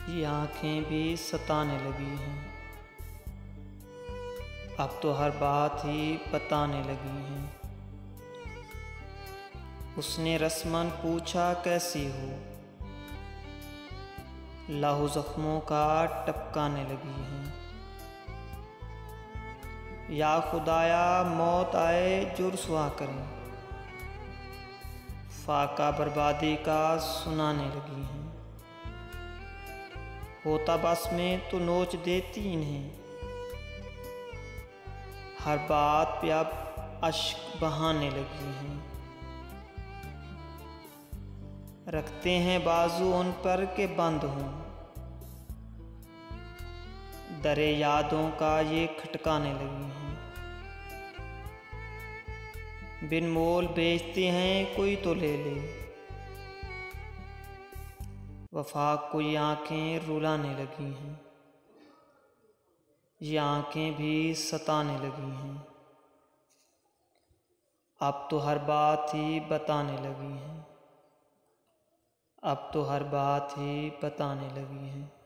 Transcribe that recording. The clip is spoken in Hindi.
ये आँखें भी सताने लगी हैं, अब तो हर बात ही बताने लगी हैं। उसने रस्मन पूछा कैसी हो, लहू जख्मों का टपकाने लगी हैं। या खुदाया मौत आए जो रुसवा करें, फाका बर्बादी का सुनाने लगी हैं। होता बस में तो नोच देती इन्हें, हर बात पे अब अश्क बहाने लगी हैं। रखते हैं बाजू उन पर के बंद हों, दरे यादों का ये खटकाने लगी हैं। बिन मोल बेचते हैं कोई तो ले ले, वफा को ये आँखें रुलाने लगी हैं। ये आँखें भी सताने लगी हैं, अब तो हर बात ही बताने लगी हैं। अब तो हर बात ही बताने लगी हैं।